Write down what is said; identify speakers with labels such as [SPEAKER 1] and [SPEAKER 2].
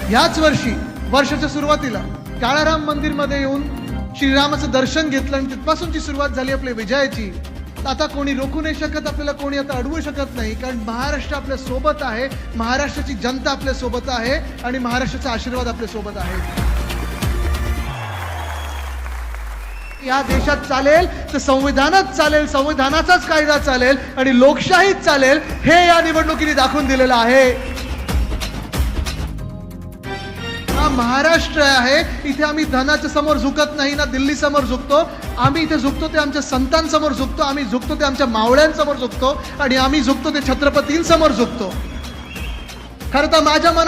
[SPEAKER 1] ह्याच वर्षाच्या सुरुवातीला काळाराम मंदिरमध्ये येऊन श्रीरामाचं दर्शन घेतलं आणि तिथपासूनची सुरुवात झाली आपल्या विजयाची. आता कोणी रोखू नाही शकत, आपल्याला कोणी आता अडवू शकत नाही, कारण महाराष्ट्र आपल्या सोबत आहे, महाराष्ट्राची जनता आपल्या सोबत आहे आणि महाराष्ट्राचा आशीर्वाद आपल्या सोबत आहे. या देशात चालेल तर संविधानात चालेल, संविधानाचाच कायदा चालेल आणि लोकशाहीच चालेल, हे या निवडणुकीने दाखवून दिलेलं आहे. हा महाराष्ट्र आहे, इथे आम्ही धनाच्या समोर झुकत नाही, ना दिल्ली समोर झुकतो. आम्ही इथे झुकतो ते आमच्या संतांसमोर झुकतो, आम्ही झुकतो ते आमच्या मावळ्यांसमोर झुकतो आणि आम्ही झुकतो ते छत्रपतींसमोर झुकतो. खरं तर माझ्या